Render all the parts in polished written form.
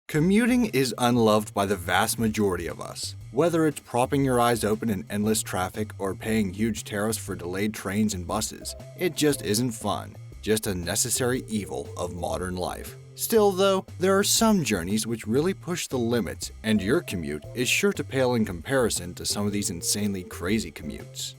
Commuting is unloved by the vast majority of us. Whether it's propping your eyes open in endless traffic or paying huge tariffs for delayed trains and buses, it just isn't fun, just a necessary evil of modern life. Still though, there are some journeys which really push the limits, and your commute is sure to pale in comparison to some of these insanely crazy commutes.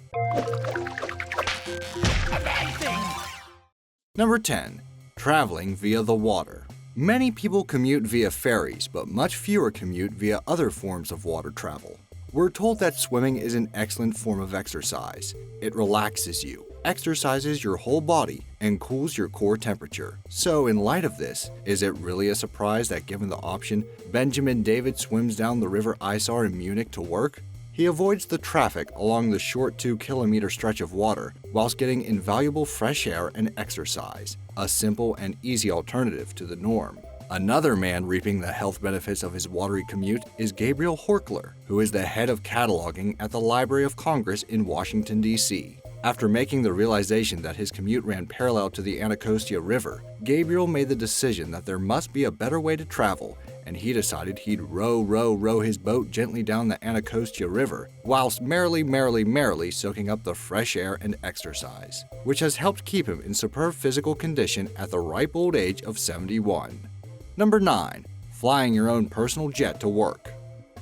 Number 10. Traveling via the water. Many people commute via ferries, but much fewer commute via other forms of water travel. We're told that swimming is an excellent form of exercise. It relaxes you, exercises your whole body, and cools your core temperature. So in light of this, is it really a surprise that given the option, Benjamin David swims down the River Isar in Munich to work? He avoids the traffic along the short 2-kilometer stretch of water whilst getting invaluable fresh air and exercise, a simple and easy alternative to the norm. Another man reaping the health benefits of his watery commute is Gabriel Horkler, who is the head of cataloging at the Library of Congress in Washington, D.C. After making the realization that his commute ran parallel to the Anacostia River, Gabriel made the decision that there must be a better way to travel, and he decided he'd row his boat gently down the Anacostia River, whilst merrily soaking up the fresh air and exercise, which has helped keep him in superb physical condition at the ripe old age of 71. Number 9. Flying your own personal jet to work.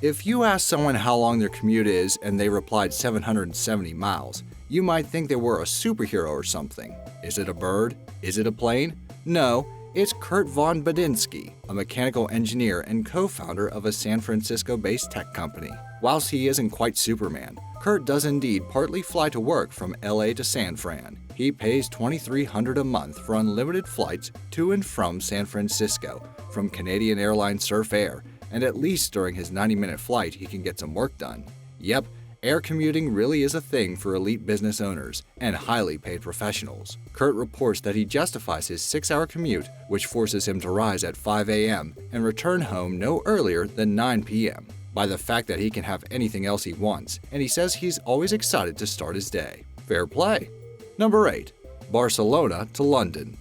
If you ask someone how long their commute is and they replied 770 miles, you might think they were a superhero or something. Is it a bird? Is it a plane? No, it's Kurt von Badinsky, a mechanical engineer and co-founder of a San Francisco-based tech company. Whilst he isn't quite Superman, Kurt does indeed partly fly to work from LA to San Fran. He pays $2,300 a month for unlimited flights to and from San Francisco from Canadian airline Surf Air, and at least during his 90-minute flight he can get some work done. Yep, air commuting really is a thing for elite business owners and highly paid professionals. Kurt reports that he justifies his 6-hour commute, which forces him to rise at 5 a.m. and return home no earlier than 9 p.m., by the fact that he can have anything else he wants, and he says he's always excited to start his day. Fair play. Number 8. Barcelona to London.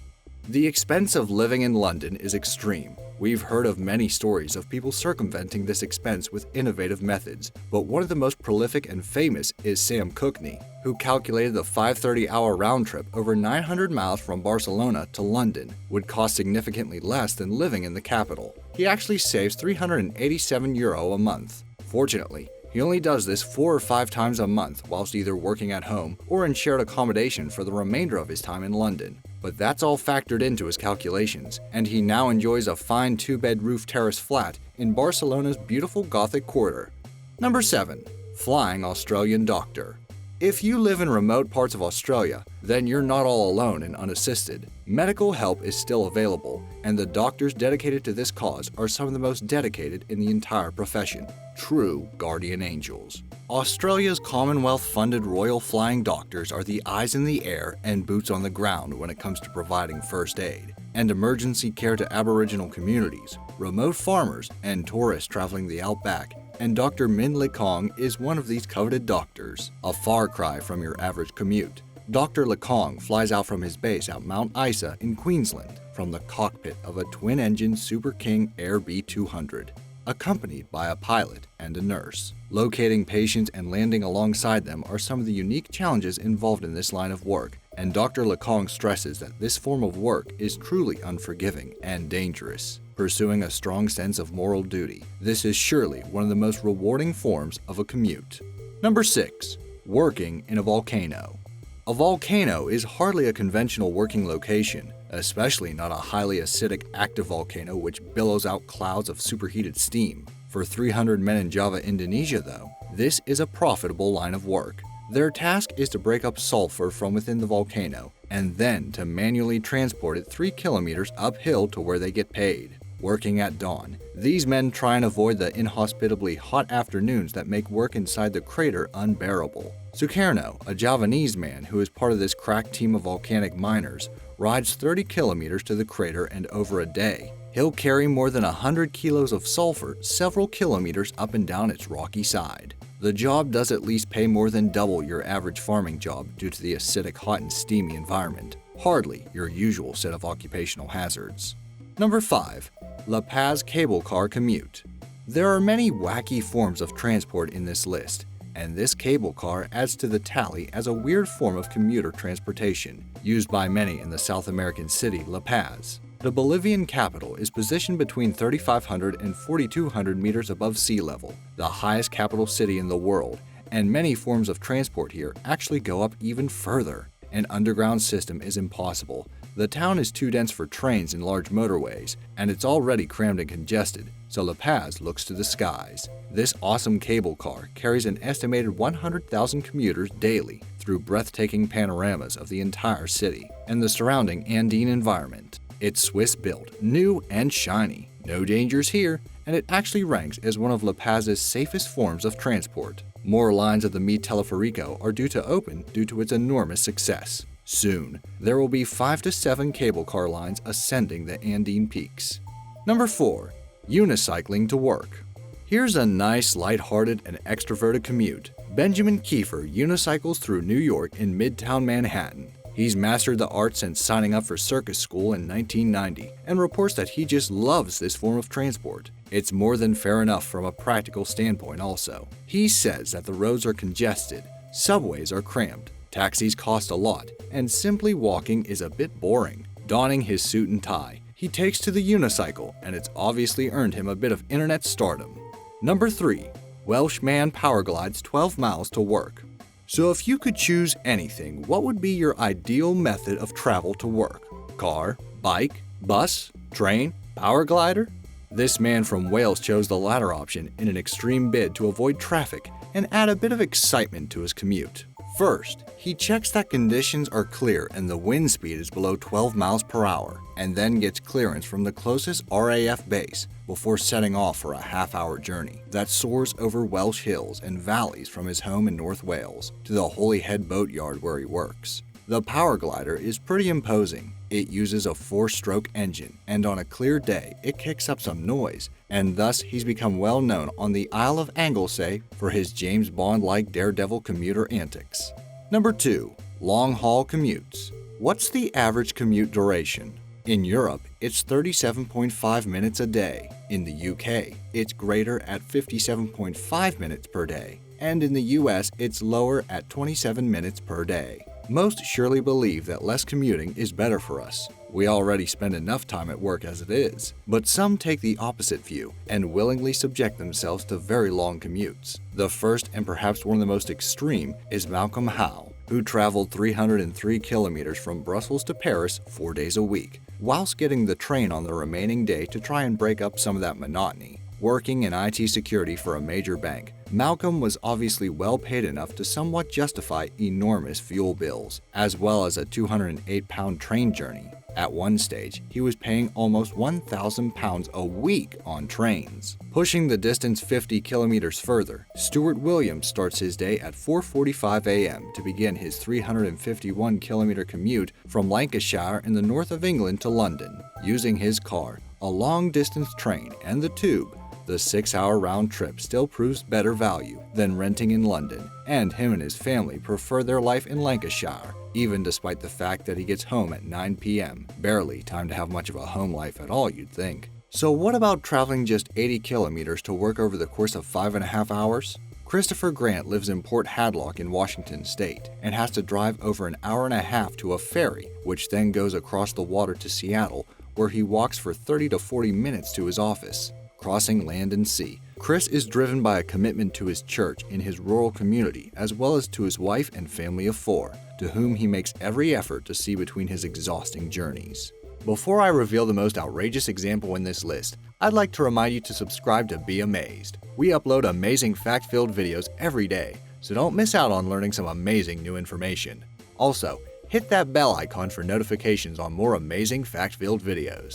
The expense of living in London is extreme. We've heard of many stories of people circumventing this expense with innovative methods, but one of the most prolific and famous is Sam Cookney, who calculated the 530-hour round trip over 900 miles from Barcelona to London would cost significantly less than living in the capital. He actually saves €387 a month. Fortunately, he only does this 4 or 5 times a month whilst either working at home or in shared accommodation for the remainder of his time in London. But that's all factored into his calculations, and he now enjoys a fine 2-bed roof terrace flat in Barcelona's beautiful Gothic quarter. Number 7. Flying Australian doctor. If you live in remote parts of Australia, then you're not all alone and unassisted. Medical help is still available, and the doctors dedicated to this cause are some of the most dedicated in the entire profession. True guardian angels. Australia's Commonwealth-funded Royal Flying Doctors are the eyes in the air and boots on the ground when it comes to providing first aid and emergency care to Aboriginal communities, remote farmers, and tourists traveling the outback, and Dr. Min Lekong is one of these coveted doctors, a far cry from your average commute. Dr. Lekong flies out from his base at Mount Isa in Queensland from the cockpit of a twin-engine Super King Air B200. Accompanied by a pilot and a nurse. Locating patients and landing alongside them are some of the unique challenges involved in this line of work, and Dr. Lekong stresses that this form of work is truly unforgiving and dangerous. Pursuing a strong sense of moral duty, this is surely one of the most rewarding forms of a commute. Number 6. Working in a volcano. A volcano is hardly a conventional working location, especially not a highly acidic active volcano which billows out clouds of superheated steam. For 300 men in Java, Indonesia, though, this is a profitable line of work. Their task is to break up sulfur from within the volcano and then to manually transport it 3 kilometers uphill to where they get paid. Working at dawn, these men try and avoid the inhospitably hot afternoons that make work inside the crater unbearable. Sukarno, a Javanese man who is part of this crack team of volcanic miners, rides 30 kilometers to the crater and over a day. He'll carry more than 100 kilos of sulfur several kilometers up and down its rocky side. The job does at least pay more than double your average farming job due to the acidic, hot and steamy environment. Hardly your usual set of occupational hazards. Number 5. La Paz Cable Car Commute. There are many wacky forms of transport in this list, and this cable car adds to the tally as a weird form of commuter transportation, used by many in the South American city La Paz. The Bolivian capital is positioned between 3,500 and 4,200 meters above sea level, the highest capital city in the world, and many forms of transport here actually go up even further. An underground system is impossible. The town is too dense for trains and large motorways, and it's already crammed and congested, so La Paz looks to the skies. This awesome cable car carries an estimated 100,000 commuters daily through breathtaking panoramas of the entire city and the surrounding Andine environment. It's Swiss-built, new and shiny, no dangers here, and it actually ranks as one of La Paz's safest forms of transport. More lines of the Mi Teleferico are due to open due to its enormous success. Soon, there will be 5 to 7 cable car lines ascending the Andine peaks. Number 4. Unicycling to Work. Here's a nice, lighthearted, and extroverted commute. Benjamin Kiefer unicycles through New York in Midtown Manhattan. He's mastered the art since signing up for circus school in 1990 and reports that he just loves this form of transport. It's more than fair enough from a practical standpoint also. He says that the roads are congested, subways are cramped, taxis cost a lot, and simply walking is a bit boring. Donning his suit and tie, he takes to the unicycle, and it's obviously earned him a bit of internet stardom. Number 3. Welsh man power glides 12 miles to work. So if you could choose anything, what would be your ideal method of travel to work? Car, bike, bus, train, power glider? This man from Wales chose the latter option in an extreme bid to avoid traffic and add a bit of excitement to his commute. First, he checks that conditions are clear and the wind speed is below 12 miles per hour, and then gets clearance from the closest RAF base before setting off for a half-hour journey that soars over Welsh hills and valleys from his home in North Wales to the Holyhead boatyard where he works. The power glider is pretty imposing. It uses a 4-stroke engine, and on a clear day, it kicks up some noise, and thus he's become well known on the Isle of Anglesey for his James Bond-like daredevil commuter antics. Number 2. Long-haul commutes. What's the average commute duration? In Europe, it's 37.5 minutes a day. In the UK, it's greater at 57.5 minutes per day. And in the US, it's lower at 27 minutes per day. Most surely believe that less commuting is better for us. We already spend enough time at work as it is. But some take the opposite view and willingly subject themselves to very long commutes. The first and perhaps one of the most extreme is Malcolm Howe, who traveled 303 kilometers from Brussels to Paris 4 days a week, whilst getting the train on the remaining day to try and break up some of that monotony. Working in IT security for a major bank, Malcolm was obviously well paid enough to somewhat justify enormous fuel bills, as well as a 208-pound train journey. At one stage, he was paying almost £1,000 a week on trains. Pushing the distance 50 kilometers further, Stuart Williams starts his day at 4:45 a.m. to begin his 351-kilometer commute from Lancashire in the north of England to London. Using his car, a long-distance train, and the tube, the 6-hour round trip still proves better value than renting in London, and him and his family prefer their life in Lancashire, even despite the fact that he gets home at 9 p.m. Barely time to have much of a home life at all, you'd think. So what about traveling just 80 kilometers to work over the course of 5.5 hours? Christopher Grant lives in Port Hadlock in Washington State and has to drive over an hour and a half to a ferry, which then goes across the water to Seattle, where he walks for 30 to 40 minutes to his office. Crossing land and sea, Chris is driven by a commitment to his church in his rural community, as well as to his wife and family of 4, to whom he makes every effort to see between his exhausting journeys. Before I reveal the most outrageous example in this list, I'd like to remind you to subscribe to Be Amazed. We upload amazing fact-filled videos every day, so don't miss out on learning some amazing new information. Also, hit that bell icon for notifications on more amazing fact-filled videos.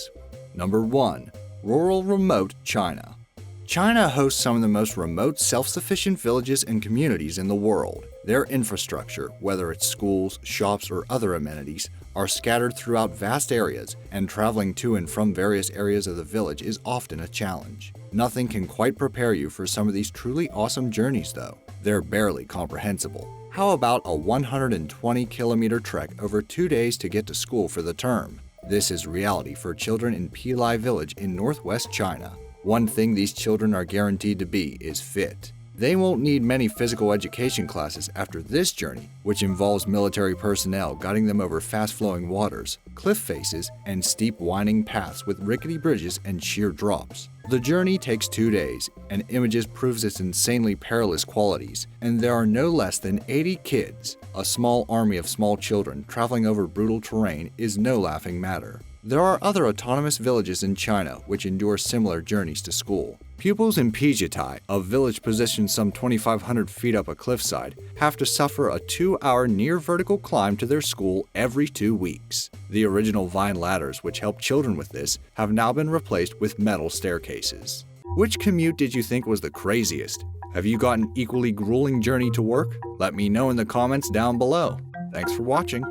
Number 1. Rural remote China. China hosts some of the most remote self-sufficient villages and communities in the world. Their infrastructure, whether it's schools, shops, or other amenities, are scattered throughout vast areas, and traveling to and from various areas of the village is often a challenge. Nothing can quite prepare you for some of these truly awesome journeys though. They're barely comprehensible. How about a 120-kilometer trek over 2 days to get to school for the term? This is reality for children in Pilai village in northwest China. One thing these children are guaranteed to be is fit. They won't need many physical education classes after this journey, which involves military personnel guiding them over fast-flowing waters, cliff faces, and steep winding paths with rickety bridges and sheer drops. The journey takes 2 days, and images proves its insanely perilous qualities, and there are no less than 80 kids. A small army of small children traveling over brutal terrain is no laughing matter. There are other autonomous villages in China which endure similar journeys to school. Pupils in Pijitai, a village positioned some 2,500 feet up a cliffside, have to suffer a 2-hour near-vertical climb to their school every 2 weeks. The original vine ladders which helped children with this have now been replaced with metal staircases. Which commute did you think was the craziest? Have you got an equally grueling journey to work? Let me know in the comments down below. Thanks for watching.